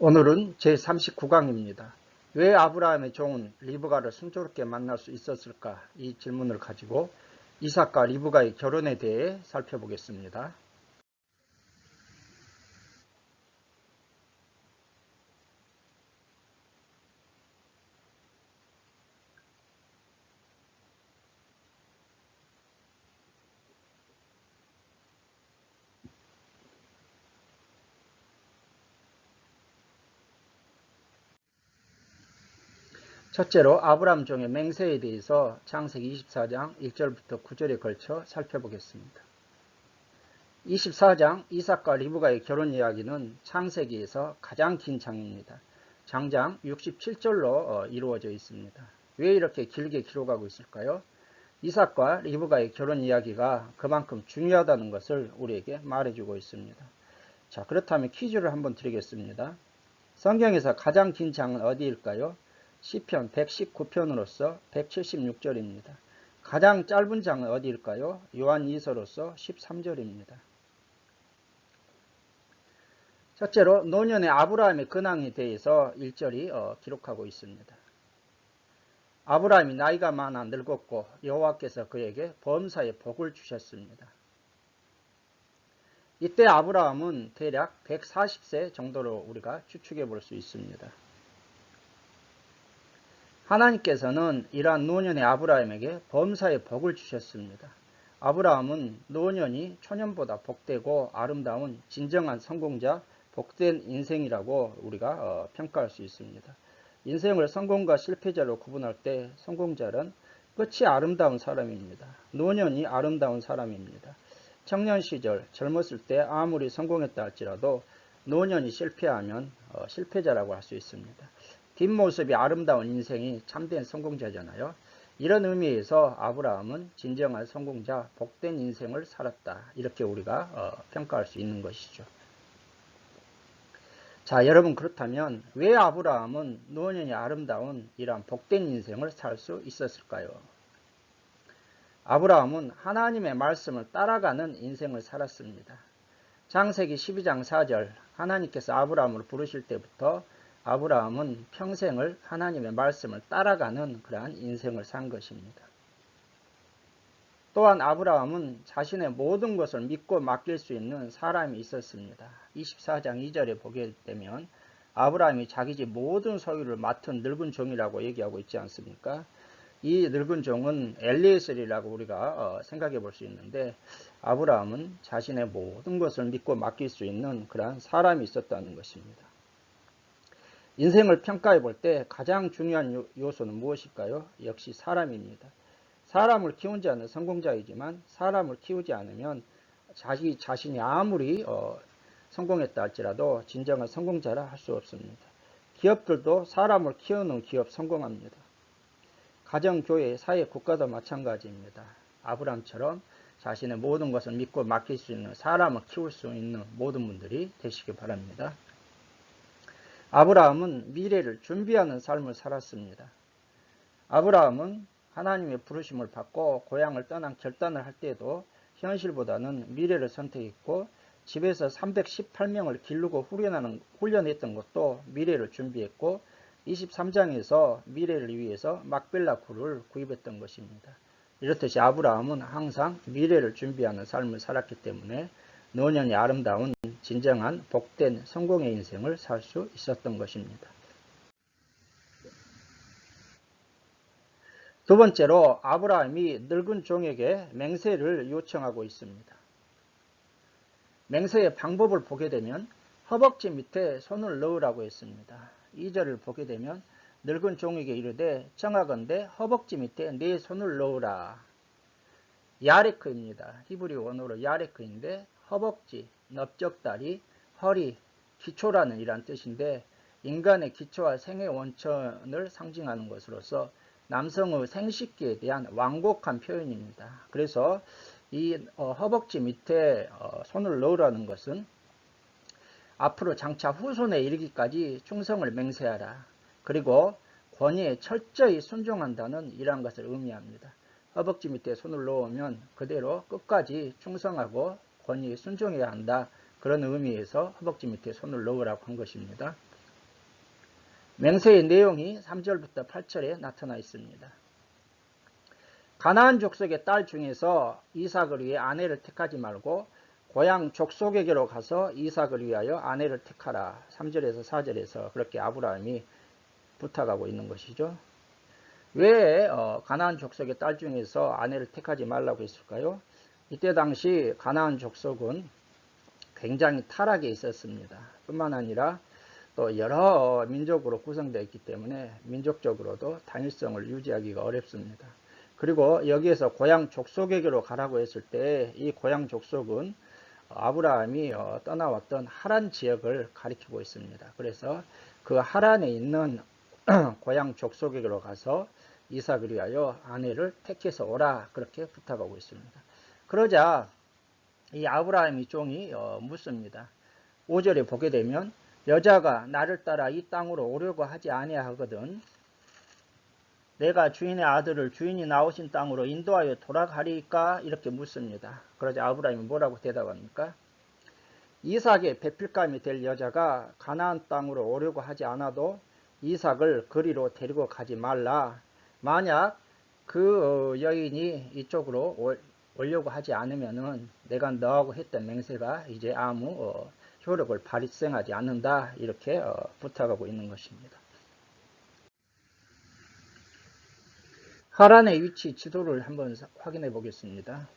오늘은 제39강입니다. 왜 아브라함의 종은 리브가를 순조롭게 만날 수 있었을까? 이 질문을 가지고 이삭과 리브가의 결혼에 대해 살펴보겠습니다. 첫째로 아브라함 종의 맹세에 대해서 창세기 24장 1절부터 9절에 걸쳐 살펴보겠습니다. 24장 이삭과 리브가의 결혼 이야기는 창세기에서 가장 긴 장입니다. 장장 67절로 이루어져 있습니다. 왜 이렇게 길게 기록하고 있을까요? 이삭과 리브가의 결혼 이야기가 그만큼 중요하다는 것을 우리에게 말해주고 있습니다. 자, 그렇다면 퀴즈를 한번 드리겠습니다. 성경에서 가장 긴 장은 어디일까요? 시편 119편으로서 176절입니다. 가장 짧은 장은 어디일까요? 요한 2서로서 13절입니다. 첫째로 노년의 아브라함의 근황에 대해서 1절이 기록하고 있습니다. 아브라함이 나이가 많아 늙었고 여호와께서 그에게 범사에 복을 주셨습니다. 이때 아브라함은 대략 140세 정도로 우리가 추측해 볼 수 있습니다. 하나님께서는 이러한 노년의 아브라함에게 범사에 복을 주셨습니다. 아브라함은 노년이 초년보다 복되고 아름다운 진정한 성공자, 복된 인생이라고 우리가 평가할 수 있습니다. 인생을 성공과 실패자로 구분할 때 성공자는 끝이 아름다운 사람입니다. 노년이 아름다운 사람입니다. 청년 시절 젊었을 때 아무리 성공했다 할지라도 노년이 실패하면 실패자라고 할 수 있습니다. 뒷모습이 아름다운 인생이 참된 성공자잖아요. 이런 의미에서 아브라함은 진정한 성공자, 복된 인생을 살았다. 이렇게 우리가 평가할 수 있는 것이죠. 자, 여러분 그렇다면 왜 아브라함은 노년이 아름다운 이러한 복된 인생을 살 수 있었을까요? 아브라함은 하나님의 말씀을 따라가는 인생을 살았습니다. 창세기 12장 4절 하나님께서 아브라함을 부르실 때부터 아브라함은 평생을 하나님의 말씀을 따라가는 그러한 인생을 산 것입니다. 또한 아브라함은 자신의 모든 것을 믿고 맡길 수 있는 사람이 있었습니다. 24장 2절에 보게 되면 아브라함이 자기 집 모든 소유를 맡은 늙은 종이라고 얘기하고 있지 않습니까? 이 늙은 종은 엘리에셀이라고 우리가 생각해 볼 수 있는데 아브라함은 자신의 모든 것을 믿고 맡길 수 있는 그러한 사람이 있었다는 것입니다. 인생을 평가해 볼 때 가장 중요한 요소는 무엇일까요? 역시 사람입니다. 사람을 키운 자는 성공자이지만 사람을 키우지 않으면 자신이 아무리 성공했다 할지라도 진정한 성공자라 할 수 없습니다. 기업들도 사람을 키우는 기업 성공합니다. 가정, 교회, 사회, 국가도 마찬가지입니다. 아브라함처럼 자신의 모든 것을 믿고 맡길 수 있는 사람을 키울 수 있는 모든 분들이 되시기 바랍니다. 아브라함은 미래를 준비하는 삶을 살았습니다. 아브라함은 하나님의 부르심을 받고 고향을 떠난 결단을 할 때도 현실보다는 미래를 선택했고 집에서 318명을 기르고 훈련했던 것도 미래를 준비했고 23장에서 미래를 위해서 막벨라 굴을 구입했던 것입니다. 이렇듯이 아브라함은 항상 미래를 준비하는 삶을 살았기 때문에 노년이 아름다운 진정한 복된 성공의 인생을 살 수 있었던 것입니다. 두 번째로 아브라함이 늙은 종에게 맹세를 요청하고 있습니다. 맹세의 방법을 보게 되면 허벅지 밑에 손을 넣으라고 했습니다. 2절을 보게 되면 늙은 종에게 이르되 청하건대 허벅지 밑에 네 손을 넣으라. 야레크입니다. 히브리 원어로 야레크인데 허벅지, 넓적다리, 허리, 기초라는 이란 뜻인데 인간의 기초와 생의 원천을 상징하는 것으로서 남성의 생식기에 대한 완곡한 표현입니다. 그래서 이 허벅지 밑에 손을 넣으라는 것은 앞으로 장차 후손에 이르기까지 충성을 맹세하라. 그리고 권위에 철저히 순종한다는 이러한 것을 의미합니다. 허벅지 밑에 손을 넣으면 그대로 끝까지 충성하고 권위에 순종해야 한다. 그런 의미에서 허벅지 밑에 손을 넣으라고 한 것입니다. 맹세의 내용이 3절부터 8절에 나타나 있습니다. 가나안 족속의 딸 중에서 이삭을 위해 아내를 택하지 말고 고향 족속에게로 가서 이삭을 위하여 아내를 택하라. 3절에서 4절에서 그렇게 아브라함이 부탁하고 있는 것이죠. 왜 가나안 족속의 딸 중에서 아내를 택하지 말라고 했을까요? 이때 당시 가나안 족속은 굉장히 타락에 있었습니다. 뿐만 아니라 또 여러 민족으로 구성되어 있기 때문에 민족적으로도 단일성을 유지하기가 어렵습니다. 그리고 여기에서 고향 족속에게로 가라고 했을 때 이 고향 족속은 아브라함이 떠나왔던 하란 지역을 가리키고 있습니다. 그래서 그 하란에 있는 고향 족속에게로 가서 이삭을 위하여 아내를 택해서 오라 그렇게 부탁하고 있습니다. 그러자 이 아브라함의 종이 묻습니다. 5절에 보게 되면 여자가 나를 따라 이 땅으로 오려고 하지 아니하거든 내가 주인의 아들을 주인이 나오신 땅으로 인도하여 돌아가리까 이렇게 묻습니다. 그러자 아브라함이 뭐라고 대답합니까? 이삭의 배필감이 될 여자가 가나안 땅으로 오려고 하지 않아도 이삭을 그리로 데리고 가지 말라. 만약 그 여인이 이쪽으로 오려고 하지 않으면은 내가 너하고 했던 맹세가 이제 아무 효력을 발생하지 않는다 이렇게 부탁하고 있는 것입니다. 하란의 위치 지도를 한번 확인해 보겠습니다.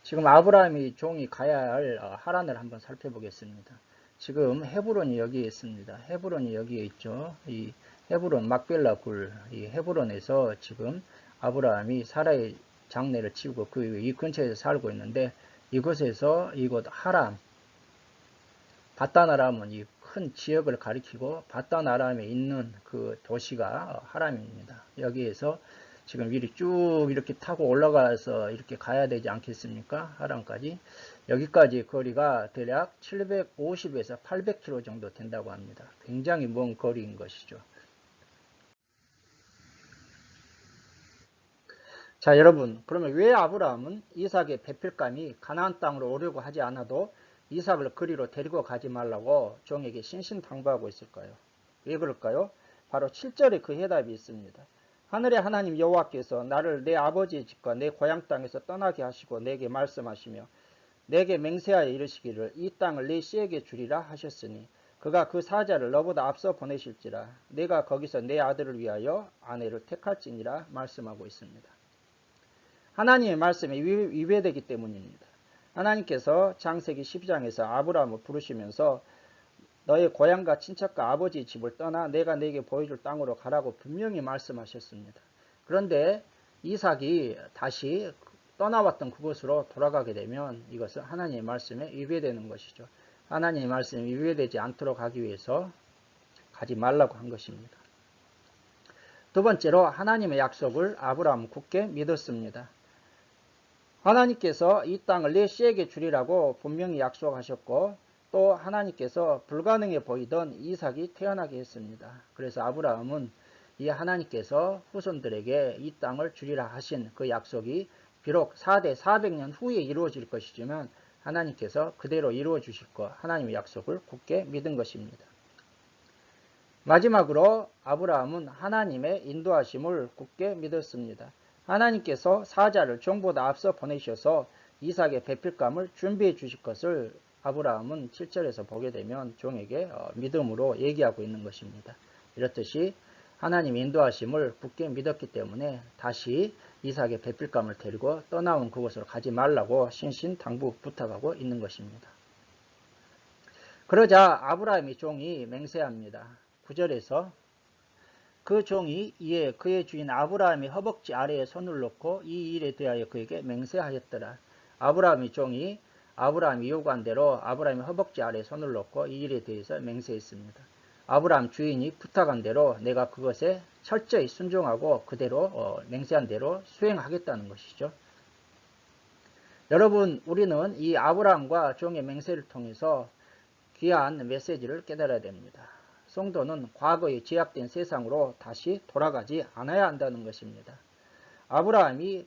지금 아브라함이 종이 가야 할 하란을 한번 살펴보겠습니다. 지금 헤브론이 여기에 있습니다. 헤브론이 여기에 있죠. 이 헤브론 막벨라 굴, 이 헤브론에서 지금 아브라함이 사라의 장례를 치우고 이 근처에서 살고 있는데 이곳에서 이곳 하람, 바단 아람은 이 큰 지역을 가리키고 바단 아람에 있는 그 도시가 하람입니다. 여기에서 지금 위로 쭉 이렇게 타고 올라가서 이렇게 가야 되지 않겠습니까? 하람까지. 여기까지 거리가 대략 750에서 800km 정도 된다고 합니다. 굉장히 먼 거리인 것이죠. 자, 여러분, 그러면 왜 아브라함은 이삭의 배필감이 가나안 땅으로 오려고 하지 않아도 이삭을 그리로 데리고 가지 말라고 종에게 신신당부하고 있을까요? 왜 그럴까요? 바로 7절에 그 해답이 있습니다. 하늘의 하나님 여호와께서 나를 내 아버지의 집과 내 고향 땅에서 떠나게 하시고 내게 말씀하시며 내게 맹세하여 이르시기를 이 땅을 내 씨에게 주리라 하셨으니 그가 그 사자를 너보다 앞서 보내실지라 내가 거기서 내 아들을 위하여 아내를 택할지니라 말씀하고 있습니다. 하나님의 말씀에 위배되기 때문입니다. 하나님께서 창세기 12장에서 아브라함을 부르시면서 너의 고향과 친척과 아버지의 집을 떠나 내가 네게 보여줄 땅으로 가라고 분명히 말씀하셨습니다. 그런데 이삭이 다시 떠나왔던 그곳으로 돌아가게 되면 이것은 하나님의 말씀에 위배되는 것이죠. 하나님의 말씀에 위배되지 않도록 하기 위해서 가지 말라고 한 것입니다. 두 번째로 하나님의 약속을 아브라함은 굳게 믿었습니다. 하나님께서 이 땅을 내 씨에게 주리라고 분명히 약속하셨고 또 하나님께서 불가능해 보이던 이삭이 태어나게 했습니다. 그래서 아브라함은 이 하나님께서 후손들에게 이 땅을 주리라 하신 그 약속이 비록 4대 400년 후에 이루어질 것이지만 하나님께서 그대로 이루어 주실 것 하나님의 약속을 굳게 믿은 것입니다. 마지막으로 아브라함은 하나님의 인도하심을 굳게 믿었습니다. 하나님께서 사자를 종보다 앞서 보내셔서 이삭의 배필감을 준비해 주실 것을 아브라함은 7절에서 보게 되면 종에게 믿음으로 얘기하고 있는 것입니다. 이렇듯이 하나님의 인도하심을 굳게 믿었기 때문에 다시 이삭의 배필감을 데리고 떠나온 그곳으로 가지 말라고 신신당부 부탁하고 있는 것입니다. 그러자 아브라함의 종이 맹세합니다. 9절에서 그 종이 이에 그의 주인 아브라함의 허벅지 아래에 손을 놓고 이 일에 대하여 그에게 맹세하였더라. 아브라함의 종이 아브라함이 요구한 대로 아브라함의 허벅지 아래에 손을 놓고 이 일에 대해서 맹세했습니다. 아브라함 주인이 부탁한 대로 내가 그것에 철저히 순종하고 그대로 맹세한 대로 수행하겠다는 것이죠. 여러분, 우리는 이 아브라함과 종의 맹세를 통해서 귀한 메시지를 깨달아야 됩니다. 성도는 과거의 제약된 세상으로 다시 돌아가지 않아야 한다는 것입니다. 아브라함이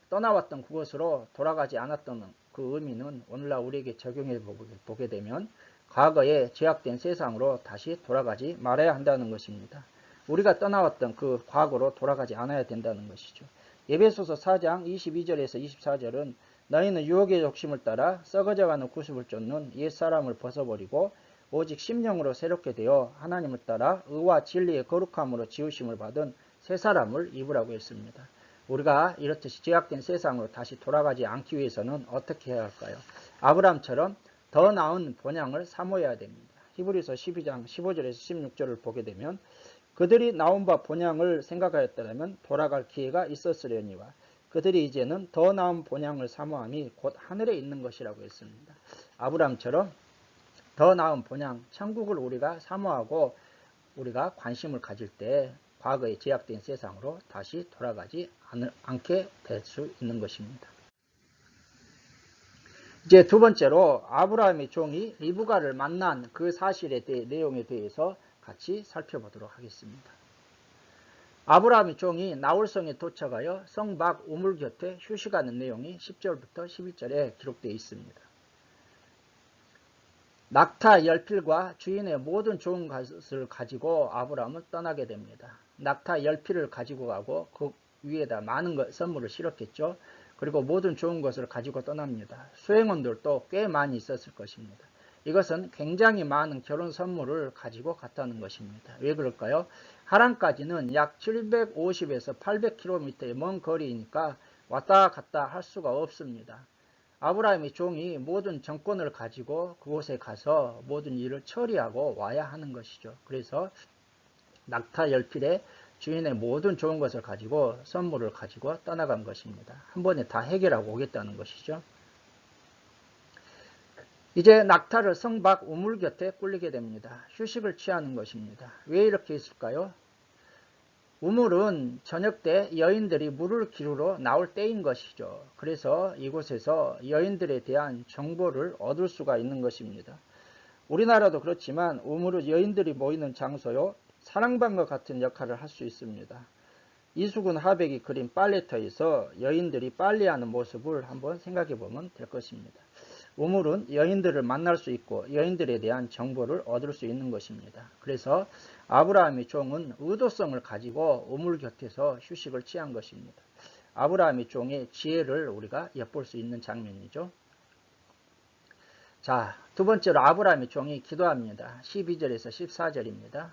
떠나왔던 그곳으로 돌아가지 않았던 그 의미는 오늘날 우리에게 적용해 보게 되면 과거에 제약된 세상으로 다시 돌아가지 말아야 한다는 것입니다. 우리가 떠나왔던 그 과거로 돌아가지 않아야 된다는 것이죠. 에베소서 4장 22절에서 24절은 너희는 유혹의 욕심을 따라 썩어져가는 구습을 쫓는 옛사람을 벗어버리고 오직 심령으로 새롭게 되어 하나님을 따라 의와 진리의 거룩함으로 지으심을 받은 새 사람을 입으라고 했습니다. 우리가 이렇듯이 제약된 세상으로 다시 돌아가지 않기 위해서는 어떻게 해야 할까요? 아브라함처럼 더 나은 본향을 사모해야 됩니다. 히브리서 12장 15절에서 16절을 보게 되면 그들이 나온 바 본향을 생각하였더라면 돌아갈 기회가 있었으려니와 그들이 이제는 더 나은 본향을 사모함이 곧 하늘에 있는 것이라고 했습니다. 아브라함처럼 더 나은 본향, 천국을 우리가 사모하고 우리가 관심을 가질 때 과거에 제약된 세상으로 다시 돌아가지 않게 될 수 있는 것입니다. 이제 두 번째로 아브라함의 종이 리브가를 만난 그 사실에 대해 내용에 대해서 같이 살펴보도록 하겠습니다. 아브라함의 종이 나홀성에 도착하여 성 밖 우물 곁에 휴식하는 내용이 10절부터 11절에 기록되어 있습니다. 낙타 10필과 주인의 모든 좋은 것을 가지고 아브라함은 떠나게 됩니다. 낙타 10필을 가지고 가고 그 위에다 많은 선물을 실었겠죠. 그리고 모든 좋은 것을 가지고 떠납니다. 수행원들도 꽤 많이 있었을 것입니다. 이것은 굉장히 많은 결혼 선물을 가지고 갔다는 것입니다. 왜 그럴까요? 하란까지는 약 750에서 800km의 먼 거리이니까 왔다 갔다 할 수가 없습니다. 아브라함의 종이 모든 정권을 가지고 그곳에 가서 모든 일을 처리하고 와야 하는 것이죠. 그래서 낙타 10필에 주인의 모든 좋은 것을 가지고 선물을 가지고 떠나간 것입니다. 한 번에 다 해결하고 오겠다는 것이죠. 이제 낙타를 성 밖 우물 곁에 꿀리게 됩니다. 휴식을 취하는 것입니다. 왜 이렇게 했을까요? 우물은 저녁 때 여인들이 물을 기르러 나올 때인 것이죠. 그래서 이곳에서 여인들에 대한 정보를 얻을 수가 있는 것입니다. 우리나라도 그렇지만 우물은 여인들이 모이는 장소요. 사랑방과 같은 역할을 할 수 있습니다. 이수근 하백이 그린 빨래터에서 여인들이 빨래하는 모습을 한번 생각해 보면 될 것입니다. 우물은 여인들을 만날 수 있고 여인들에 대한 정보를 얻을 수 있는 것입니다. 그래서 아브라함의 종은 의도성을 가지고 우물 곁에서 휴식을 취한 것입니다. 아브라함의 종의 지혜를 우리가 엿볼 수 있는 장면이죠. 자, 두 번째로 아브라함의 종이 기도합니다. 12절에서 14절입니다.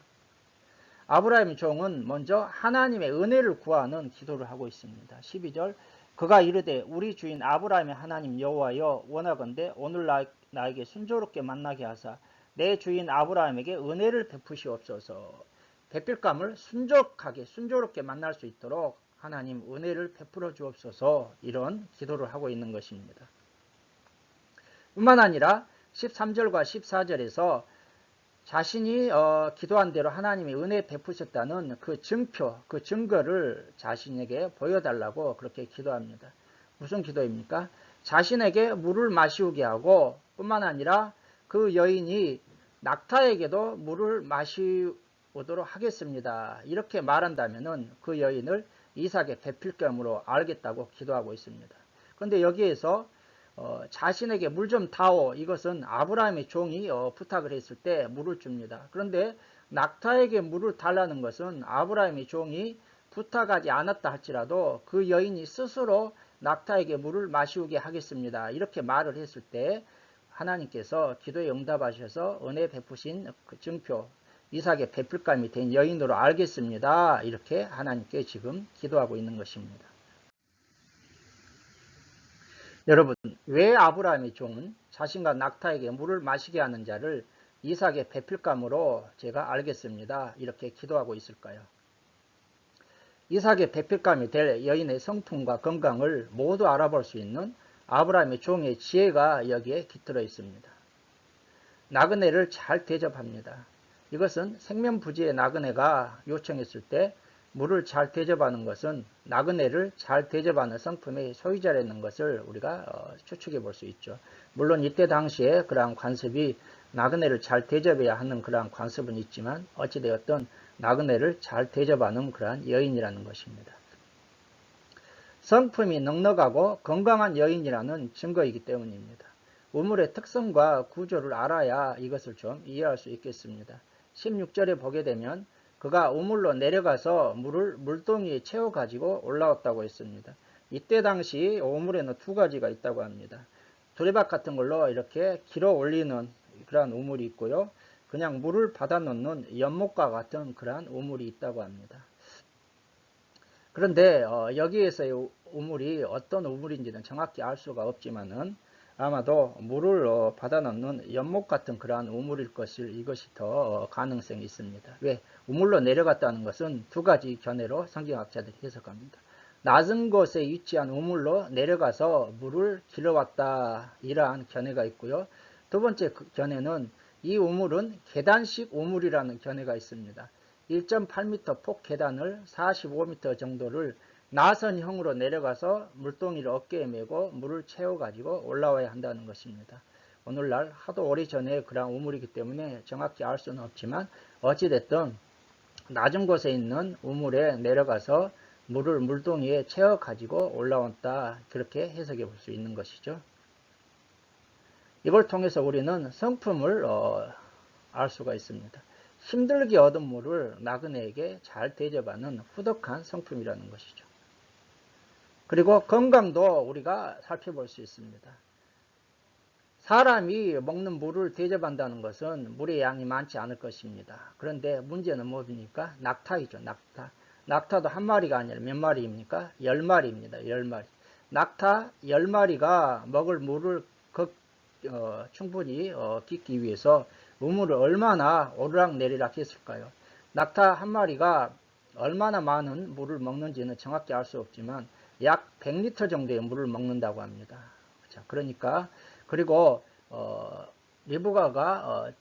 아브라함의 종은 먼저 하나님의 은혜를 구하는 기도를 하고 있습니다. 12절 그가 이르되 우리 주인 아브라함의 하나님 여호와여 원하건대 오늘 나에게 순조롭게 만나게 하사 내 주인 아브라함에게 은혜를 베푸시옵소서. 베필감을 순조롭게 만날 수 있도록 하나님 은혜를 베풀어 주옵소서. 이런 기도를 하고 있는 것입니다. 뿐만 아니라 13절과 14절에서 자신이 기도한 대로 하나님이 은혜 베푸셨다는 그 증표, 그 증거를 자신에게 보여달라고 그렇게 기도합니다. 무슨 기도입니까? 자신에게 물을 마시우게 하고 뿐만 아니라 그 여인이 낙타에게도 물을 마시우도록 하겠습니다. 이렇게 말한다면 그 여인을 이삭의 베풀감으로 알겠다고 기도하고 있습니다. 그런데 여기에서 자신에게 물 좀 다오. 이것은 아브라함의 종이 부탁을 했을 때 물을 줍니다. 그런데 낙타에게 물을 달라는 것은 아브라함의 종이 부탁하지 않았다 할지라도 그 여인이 스스로 낙타에게 물을 마시우게 하겠습니다. 이렇게 말을 했을 때 하나님께서 기도에 응답하셔서 은혜 베푸신 그 증표, 이삭의 베풀감이 된 여인으로 알겠습니다. 이렇게 하나님께 지금 기도하고 있는 것입니다. 여러분, 왜 아브라함의 종은 자신과 낙타에게 물을 마시게 하는 자를 이삭의 베풀감으로 제가 알겠습니다. 이렇게 기도하고 있을까요? 이삭의 베풀감이 될 여인의 성품과 건강을 모두 알아볼 수 있는 아브라함의 종의 지혜가 여기에 깃들어 있습니다. 나그네를 잘 대접합니다. 이것은 생명부지의 나그네가 요청했을 때 물을 잘 대접하는 것은 나그네를 잘 대접하는 성품의 소유자라는 것을 우리가 추측해 볼 수 있죠. 물론 이때 당시에 그러한 관습이 나그네를 잘 대접해야 하는 그러한 관습은 있지만 어찌되었든 나그네를 잘 대접하는 그러한 여인이라는 것입니다. 성품이 넉넉하고 건강한 여인이라는 증거이기 때문입니다. 우물의 특성과 구조를 알아야 이것을 좀 이해할 수 있겠습니다. 16절에 보게 되면 그가 우물로 내려가서 물을 물동이에 채워가지고 올라왔다고 했습니다. 이때 당시 우물에는 두 가지가 있다고 합니다. 두레박 같은 걸로 이렇게 길어 올리는 그러한 우물이 있고요. 그냥 물을 받아 넣는 연못과 같은 그러한 우물이 있다고 합니다. 그런데 여기에서의 우물이 어떤 우물인지는 정확히 알 수가 없지만은 아마도 물을 받아 넣는 연못 같은 그러한 우물일 것일 이것이 더 가능성이 있습니다. 왜? 우물로 내려갔다는 것은 두 가지 견해로 성경학자들이 해석합니다. 낮은 곳에 위치한 우물로 내려가서 물을 길어왔다 이러한 견해가 있고요. 두 번째 견해는 이 우물은 계단식 우물이라는 견해가 있습니다. 1.8m 폭 계단을 45m 정도를 나선형으로 내려가서 물동이를 어깨에 메고 물을 채워가지고 올라와야 한다는 것입니다. 오늘날 하도 오래전에 그런 우물이기 때문에 정확히 알 수는 없지만 어찌됐든 낮은 곳에 있는 우물에 내려가서 물을 물동이에 채워가지고 올라온다 그렇게 해석해 볼 수 있는 것이죠. 이걸 통해서 우리는 성품을 알 수가 있습니다. 힘들게 얻은 물을 나그네에게 잘 대접하는 후덕한 성품이라는 것이죠. 그리고 건강도 우리가 살펴볼 수 있습니다. 사람이 먹는 물을 대접한다는 것은 물의 양이 많지 않을 것입니다. 그런데 문제는 뭡니까? 낙타이죠. 낙타. 낙타도 한 마리가 아니라 몇 마리입니까? 10마리입니다. 10마리. 낙타 10마리가 먹을 물을 충분히 깃기 위해서 우물을 얼마나 오르락내리락 했을까요? 낙타 한 마리가 얼마나 많은 물을 먹는지는 정확히 알 수 없지만 약 100리터 정도의 물을 먹는다고 합니다. 자, 그러니까 그리고 리브가가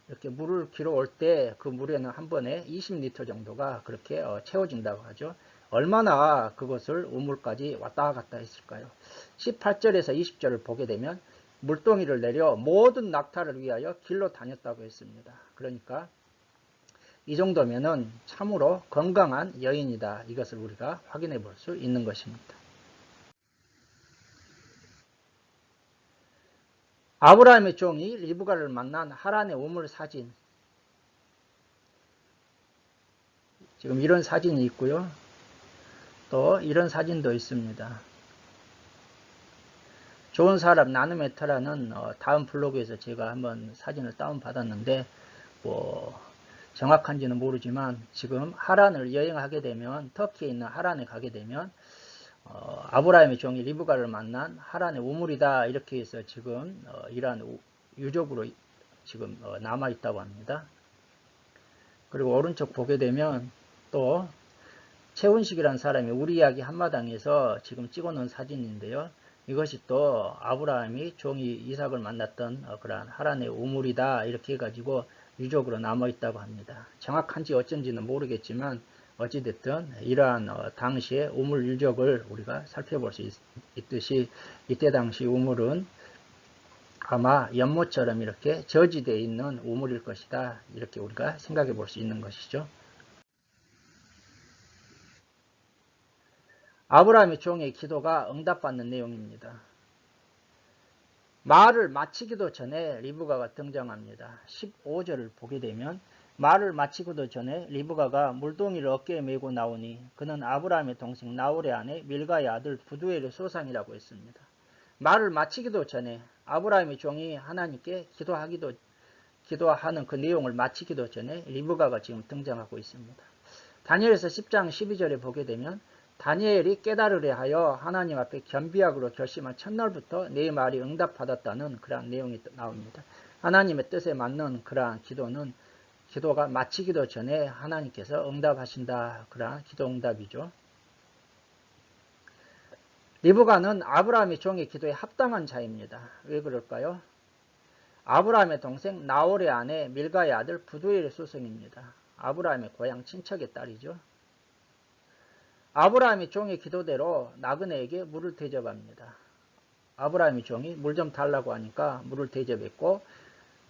이렇게 물을 길어올 때 그 물에는 한 번에 20리터 정도가 그렇게 채워진다고 하죠. 얼마나 그것을 우물까지 왔다 갔다 했을까요? 18절에서 20절을 보게 되면 물동이를 내려 모든 낙타를 위하여 길로 다녔다고 했습니다. 그러니까 이 정도면은 참으로 건강한 여인이다. 이것을 우리가 확인해 볼 수 있는 것입니다. 아브라함의 종이 리브가를 만난 하란의 우물 사진. 지금 이런 사진이 있고요. 또 이런 사진도 있습니다. 좋은 사람 나눔의 터라는 다음 블로그에서 제가 한번 사진을 다운받았는데 뭐 정확한지는 모르지만 지금 하란을 여행하게 되면 터키에 있는 하란에 가게 되면 아브라함의 종이 리브가를 만난 하란의 우물이다 이렇게 해서 지금 이러한 유적으로 지금 남아 있다고 합니다. 그리고 오른쪽 보게 되면 또 최훈식이라는 사람이 우리 이야기 한마당에서 지금 찍어놓은 사진인데요. 이것이 또 아브라함이 종이 이삭을 만났던 그러한 하란의 우물이다 이렇게 해가지고 유적으로 남아있다고 합니다. 정확한지 어쩐지는 모르겠지만 어찌됐든 이러한 당시의 우물 유적을 우리가 살펴볼 수 있듯이 이때 당시 우물은 아마 연못처럼 이렇게 저지되어 있는 우물일 것이다 이렇게 우리가 생각해 볼 수 있는 것이죠. 아브라함의 종의 기도가 응답받는 내용입니다. 말을 마치기도 전에 리브가가 등장합니다. 15절을 보게 되면 말을 마치기도 전에 리브가가 물동이를 어깨에 메고 나오니 그는 아브라함의 동생 나홀의 아내 밀가의 아들 부두엘의 소상이라고 했습니다. 말을 마치기도 전에 아브라함의 종이 하나님께 기도하는 그 내용을 마치기도 전에 리브가가 지금 등장하고 있습니다. 다니엘서 10장 12절에 보게 되면 다니엘이 깨달으려 하여 하나님 앞에 겸비하기로 결심한 첫날부터 내 말이 응답받았다는 그러한 내용이 나옵니다. 하나님의 뜻에 맞는 그러한 기도가 마치기도 전에 하나님께서 응답하신다. 그러한 기도 응답이죠. 리브가는 아브라함의 종의 기도에 합당한 자입니다. 왜 그럴까요? 아브라함의 동생 나홀의 아내 밀가의 아들 부두엘의 소송입니다. 아브라함의 고향 친척의 딸이죠. 아브라함의 종의 기도대로 나그네에게 물을 대접합니다. 아브라함의 종이 물 좀 달라고 하니까 물을 대접했고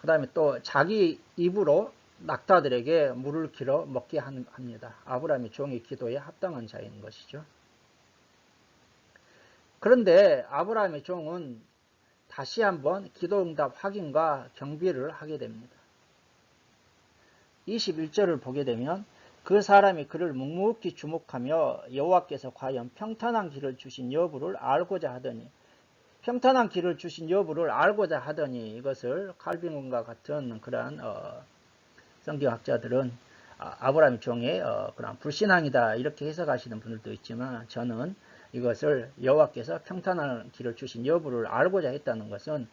그 다음에 또 자기 입으로 낙타들에게 물을 길어 먹게 합니다. 아브라함의 종의 기도에 합당한 자인 것이죠. 그런데 아브라함의 종은 다시 한번 기도응답 확인과 경비를 하게 됩니다. 21절을 보게 되면 그 사람이 그를 묵묵히 주목하며 여호와께서 과연 평탄한 길을 주신 여부를 알고자 하더니, 평탄한 길을 주신 여부를 알고자 하더니, 이것을 칼빈과 같은 그러한 성경학자들은 아브라함 종의 그런 불신앙이다 이렇게 해석하시는 분들도 있지만, 저는 이것을 여호와께서 평탄한 길을 주신 여부를 알고자 했다는 것은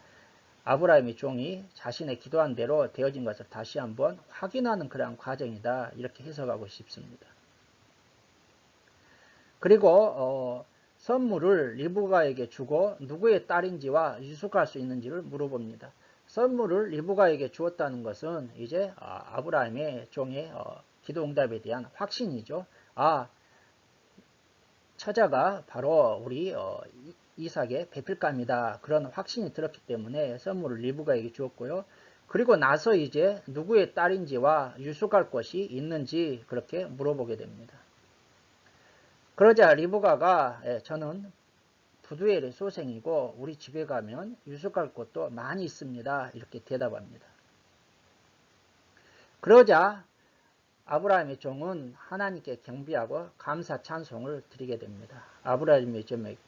아브라함의 종이 자신의 기도한 대로 되어진 것을 다시 한번 확인하는 그러한 과정이다 이렇게 해석하고 싶습니다. 그리고 선물을 리브가에게 주고 누구의 딸인지와 유숙할 수 있는지를 물어봅니다. 선물을 리브가에게 주었다는 것은 이제 아브라함의 종의 기도응답에 대한 확신이죠. 처자가 바로 우리 이삭의 배필감이다. 그런 확신이 들었기 때문에 선물을 리브가에게 주었고요. 그리고 나서 이제 누구의 딸인지와 유숙할 것이 있는지 그렇게 물어보게 됩니다. 그러자 리브가가 저는 부두엘의 소생이고 우리 집에 가면 유숙할 곳도 많이 있습니다. 이렇게 대답합니다. 그러자 아브라함의 종은 하나님께 경배하고 감사 찬송을 드리게 됩니다. 아브라함의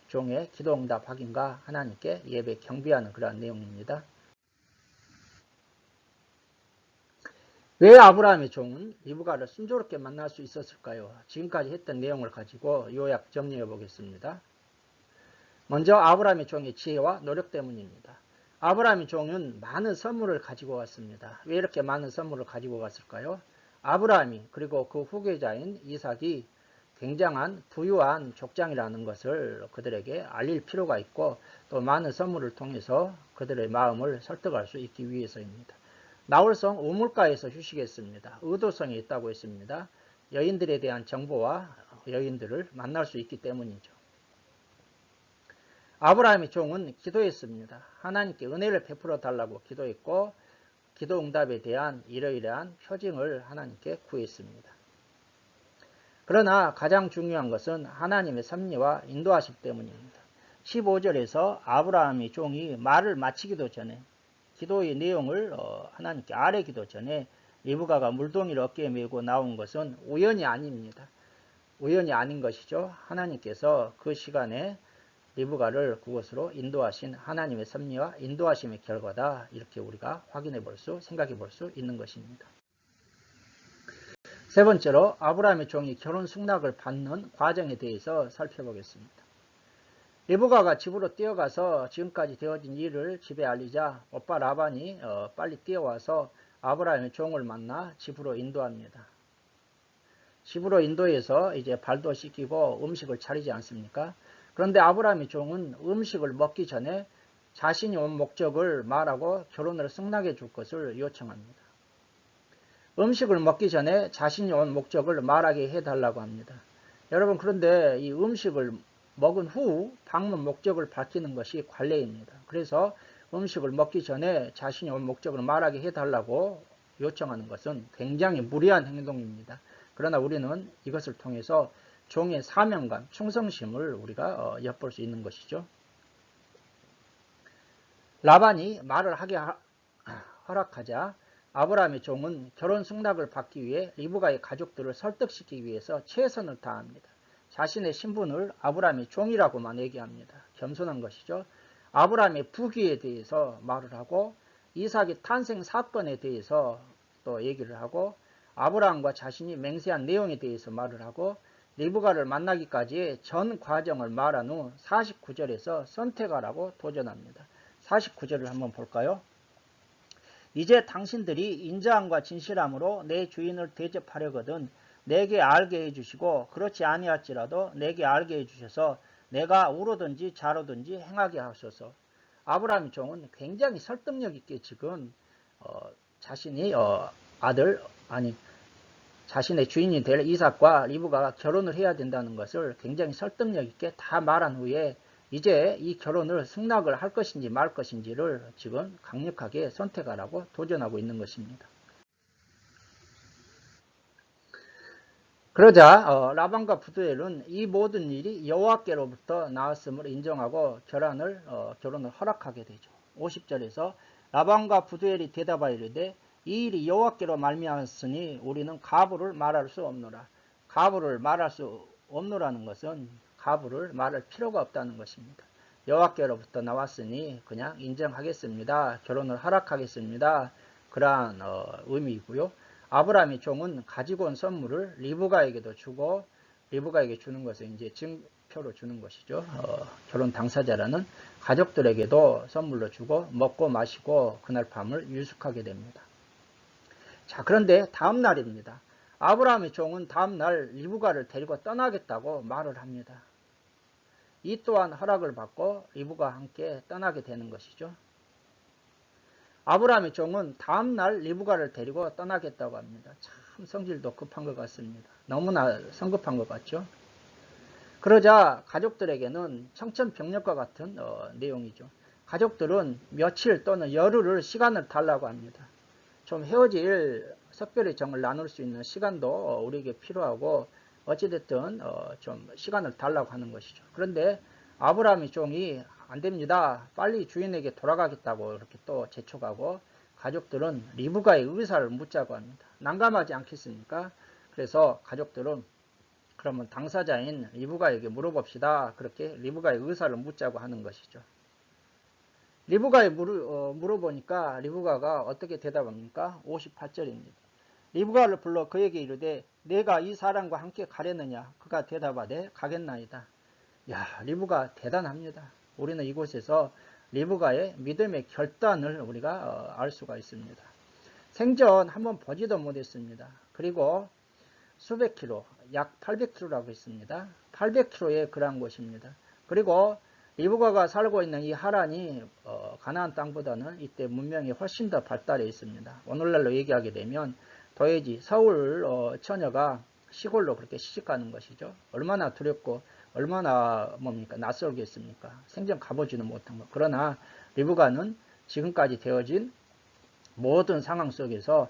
종의 기도응답 확인과 하나님께 예배 경배하는 그러한 내용입니다. 왜 아브라함의 종은 리브가를 순조롭게 만날 수 있었을까요? 지금까지 했던 내용을 가지고 요약 정리해 보겠습니다. 먼저 아브라함의 종의 지혜와 노력 때문입니다. 아브라함의 종은 많은 선물을 가지고 왔습니다. 왜 이렇게 많은 선물을 가지고 갔을까요? 아브라함이 그리고 그 후계자인 이삭이 굉장한 부유한 족장이라는 것을 그들에게 알릴 필요가 있고, 또 많은 선물을 통해서 그들의 마음을 설득할 수 있기 위해서입니다. 나홀성 우물가에서 휴식했습니다. 의도성이 있다고 했습니다. 여인들에 대한 정보와 여인들을 만날 수 있기 때문이죠. 아브라함의 종은 기도했습니다. 하나님께 은혜를 베풀어 달라고 기도했고, 기도응답에 대한 이러이러한 표징을 하나님께 구했습니다. 그러나 가장 중요한 것은 하나님의 섭리와 인도하심 때문입니다. 15절에서 아브라함의 종이 말을 마치기도 전에, 기도의 내용을 하나님께 아뢰기도 전에 리브가가 물동이를 어깨에 메고 나온 것은 우연이 아닙니다. 우연이 아닌 것이죠. 하나님께서 그 시간에 리브가를 그곳으로 인도하신 하나님의 섭리와 인도하심의 결과다. 이렇게 우리가 확인해 볼 수, 생각해 볼 수 있는 것입니다. 세 번째로 아브라함의 종이 결혼 승낙을 받는 과정에 대해서 살펴보겠습니다. 리브가가 집으로 뛰어가서 지금까지 되어진 일을 집에 알리자 오빠 라반이 빨리 뛰어와서 아브라함의 종을 만나 집으로 인도합니다. 집으로 인도해서 이제 발도 씻기고 음식을 차리지 않습니까? 그런데 아브라함의 종은 음식을 먹기 전에 자신이 온 목적을 말하고 결혼을 승낙해 줄 것을 요청합니다. 음식을 먹기 전에 자신이 온 목적을 말하게 해달라고 합니다. 여러분, 그런데 이 음식을 먹은 후 방문 목적을 밝히는 것이 관례입니다. 그래서 음식을 먹기 전에 자신이 온 목적을 말하게 해달라고 요청하는 것은 굉장히 무리한 행동입니다. 그러나 우리는 이것을 통해서 종의 사명감, 충성심을 우리가 엿볼 수 있는 것이죠. 라반이 말을 하게 허락하자 아브라함의 종은 결혼 승낙을 받기 위해 리브가의 가족들을 설득시키기 위해서 최선을 다합니다. 자신의 신분을 아브라함의 종이라고만 얘기합니다. 겸손한 것이죠. 아브라함의 부귀에 대해서 말을 하고 이삭의 탄생 사건에 대해서 또 얘기를 하고 아브라함과 자신이 맹세한 내용에 대해서 말을 하고 리브가를 만나기까지의 전 과정을 말한 후 49절에서 선택하라고 도전합니다. 49절을 한번 볼까요? 이제 당신들이 인자함과 진실함으로 내 주인을 대접하려거든 내게 알게 해주시고 그렇지 아니할지라도 내게 알게 해주셔서 내가 우로든지 좌로든지 행하게 하소서. 아브라함 종은 굉장히 설득력 있게 지금 자신이 자신의 주인이 될 이삭과 리브가가 결혼을 해야 된다는 것을 굉장히 설득력 있게 다 말한 후에 이제 이 결혼을 승낙을 할 것인지 말 것인지를 지금 강력하게 선택하라고 도전하고 있는 것입니다. 그러자 라반과 부두엘은 이 모든 일이 여호와께로부터 나왔음을 인정하고 결혼을 허락하게 되죠. 50절에서 라반과 부두엘이 대답하여 이르되 이 일이 여호와께로 말미암았으니 우리는 가부를 말할 수 없노라. 가부를 말할 수 없노라는 것은 가부를 말할 필요가 없다는 것입니다. 여호와께로부터 나왔으니 그냥 인정하겠습니다. 결혼을 허락하겠습니다. 그러한 의미이고요. 아브라함의 종은 가지고 온 선물을 리브가에게도 주고 리브가에게 주는 것을 이제 증표로 주는 것이죠. 결혼 당사자라는 가족들에게도 선물로 주고 먹고 마시고 그날 밤을 유숙하게 됩니다. 자, 그런데 다음 날입니다. 아브라함의 종은 다음 날 리브가를 데리고 떠나겠다고 말을 합니다. 이 또한 허락을 받고 리브가와 함께 떠나게 되는 것이죠. 아브라함의 종은 다음 날 리브가를 데리고 떠나겠다고 합니다. 참 성질도 급한 것 같습니다. 너무나 성급한 것 같죠. 그러자 가족들에게는 청천벽력과 같은 내용이죠. 가족들은 며칠 또는 열흘을 시간을 달라고 합니다. 좀 헤어질 석별의 정을 나눌 수 있는 시간도 우리에게 필요하고 어찌됐든 좀 시간을 달라고 하는 것이죠. 그런데 아브라함의 종이 안됩니다. 빨리 주인에게 돌아가겠다고 이렇게 또 재촉하고 가족들은 리브가의 의사를 묻자고 합니다. 난감하지 않겠습니까? 그래서 가족들은 그러면 당사자인 리브가에게 물어봅시다. 그렇게 리브가의 의사를 묻자고 하는 것이죠. 리브가에 물어보니까 리브가가 어떻게 대답합니까? 58절입니다. 리브가를 불러 그에게 이르되 내가 이 사람과 함께 가려느냐? 그가 대답하되 가겠나이다. 야, 리브가 대단합니다. 우리는 이곳에서 리브가의 믿음의 결단을 우리가 알 수가 있습니다. 생전 한번 보지도 못했습니다. 그리고 수백 킬로, 약 800킬로라고 했습니다. 800킬로에 그러한 곳입니다. 그리고 리브가가 살고 있는 이 하란이 가나안 땅보다는 이때 문명이 훨씬 더 발달해 있습니다. 오늘날로 얘기하게 되면 도해지 서울 처녀가 시골로 그렇게 시집가는 것이죠. 얼마나 두렵고 얼마나 낯설겠습니까? 생전 가보지는 못한 것. 그러나 리브가는 지금까지 되어진 모든 상황 속에서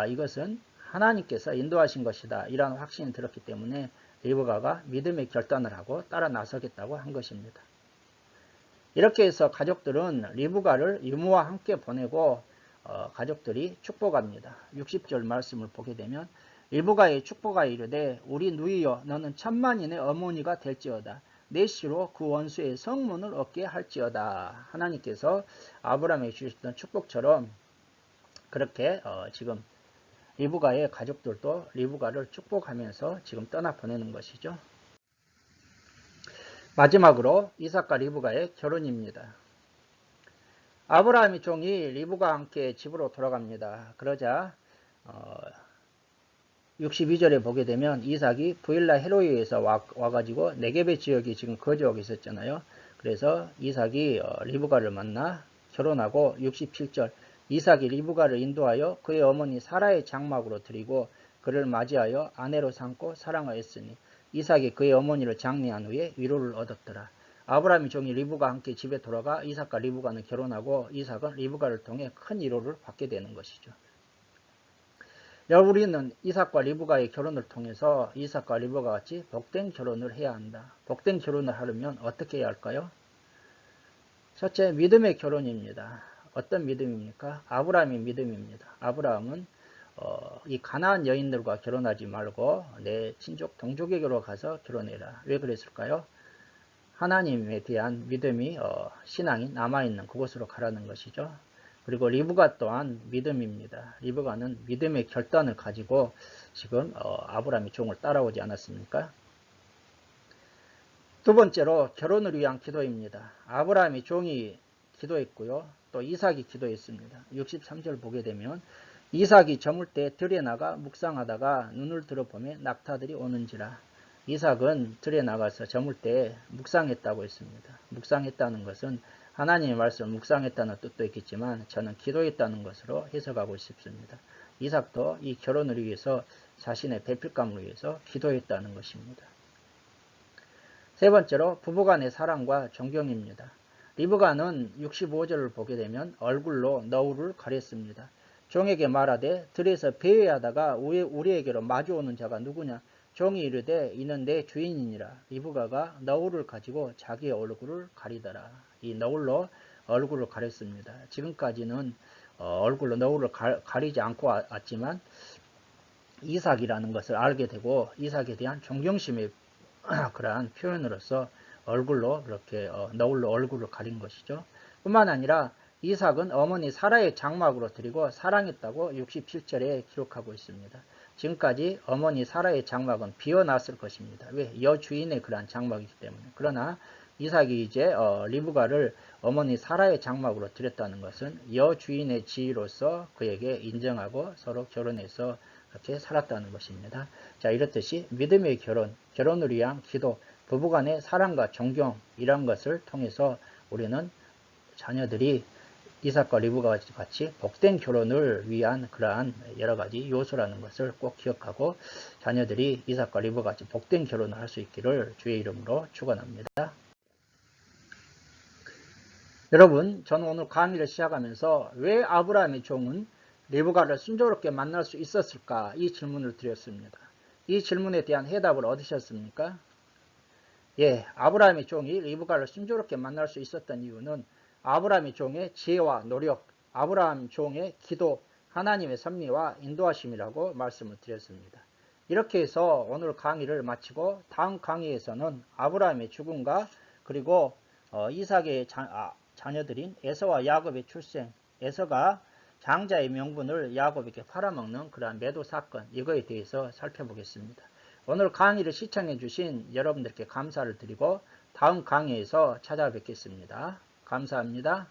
이것은 하나님께서 인도하신 것이다. 이런 확신이 들었기 때문에 리브가가 믿음의 결단을 하고 따라 나서겠다고 한 것입니다. 이렇게 해서 가족들은 리브가를 유모와 함께 보내고 가족들이 축복합니다. 60절 말씀을 보게 되면 리브가의 축복하여 이르되 우리 누이여 너는 천만인의 어머니가 될지어다. 내 씨로 그 원수의 성문을 얻게 할지어다. 하나님께서 아브라함에게 주셨던 축복처럼 그렇게 지금 리브가의 가족들도 리브가를 축복하면서 지금 떠나보내는 것이죠. 마지막으로 이삭과 리브가의 결혼입니다. 아브라함의 종이 리브가와 함께 집으로 돌아갑니다. 그러자 62절에 보게 되면 이삭이 부엘라 헤로이에서 와가지고 네게베 지역이 지금 거주하고 있었잖아요. 그래서 이삭이 리브가를 만나 결혼하고 67절 이삭이 리브가를 인도하여 그의 어머니 사라의 장막으로 들이고 그를 맞이하여 아내로 삼고 사랑하였으니 이삭이 그의 어머니를 장례한 후에 위로를 얻었더라. 아브라함의 종이 리브가와 함께 집에 돌아가 이삭과 리브가는 결혼하고 이삭은 리브가를 통해 큰 위로를 받게 되는 것이죠. 우리는 이삭과 리브가의 결혼을 통해서 이삭과 리브가 같이 복된 결혼을 해야 한다. 복된 결혼을 하려면 어떻게 해야 할까요? 첫째, 믿음의 결혼입니다. 어떤 믿음입니까? 아브라함의 믿음입니다. 아브라함은 이 가나안 여인들과 결혼하지 말고 내 친족 동족에게로 가서 결혼해라. 왜 그랬을까요? 하나님에 대한 믿음이 신앙이 남아있는 그곳으로 가라는 것이죠. 그리고 리브가 또한 믿음입니다. 리브가는 믿음의 결단을 가지고 지금 아브라함의 종을 따라오지 않았습니까? 두 번째로 결혼을 위한 기도입니다. 아브라함의 종이 기도했고요. 또 이삭이 기도했습니다. 63절 보게 되면 이삭이 저물 때 들에 나가 묵상하다가 눈을 들어보며 낙타들이 오는지라. 이삭은 들에 나가서 저물 때 묵상했다고 했습니다. 묵상했다는 것은 하나님의 말씀을 묵상했다는 뜻도 있겠지만 저는 기도했다는 것으로 해석하고 싶습니다. 이삭도 이 결혼을 위해서 자신의 배필감을 위해서 기도했다는 것입니다. 세 번째로 부부간의 사랑과 존경입니다. 리브가는 65절을 보게 되면 얼굴로 너울을 가렸습니다. 종에게 말하되 들에서 배회하다가 우리에게로 마주오는 자가 누구냐? 종이 이르되 이는 내 주인이니라. 리브가가 너울을 가지고 자기의 얼굴을 가리더라. 이 너울로 얼굴을 가렸습니다. 지금까지는 얼굴로 노후를 가리지 않고 왔지만 이삭이라는 것을 알게 되고 이삭에 대한 존경심의 그러한 표현으로서 얼굴로 이렇게 너울로 얼굴을 가린 것이죠. 뿐만 아니라 이삭은 어머니 사라의 장막으로 드리고 사랑했다고 67절에 기록하고 있습니다. 지금까지 어머니 사라의 장막은 비어났을 것입니다. 왜? 여주인의 그러한 장막이기 때문에. 그러나 이삭이 이제 리브가를 어머니 사라의 장막으로 드렸다는 것은 여주인의 지위로서 그에게 인정하고 서로 결혼해서 이렇게 살았다는 것입니다. 자, 이렇듯이 믿음의 결혼을 위한 기도, 부부간의 사랑과 존경 이런 것을 통해서 우리는 자녀들이 이삭과 리브가 같이 복된 결혼을 위한 그러한 여러 가지 요소라는 것을 꼭 기억하고 자녀들이 이삭과 리브가 같이 복된 결혼을 할 수 있기를 주의 이름으로 축원합니다. 여러분, 저는 오늘 강의를 시작하면서 왜 아브라함의 종은 리브가를 순조롭게 만날 수 있었을까? 이 질문을 드렸습니다. 이 질문에 대한 해답을 얻으셨습니까? 예, 아브라함의 종이 리브가를 순조롭게 만날 수 있었던 이유는 아브라함의 종의 지혜와 노력, 아브라함 종의 기도, 하나님의 섭리와 인도하심이라고 말씀을 드렸습니다. 이렇게 해서 오늘 강의를 마치고 다음 강의에서는 아브라함의 죽음과 그리고 이삭의 자녀들인 에서와 야곱의 출생, 에서가 장자의 명분을 야곱에게 팔아먹는 그러한 매도 사건, 이거에 대해서 살펴보겠습니다. 오늘 강의를 시청해 주신 여러분들께 감사를 드리고 다음 강의에서 찾아뵙겠습니다. 감사합니다.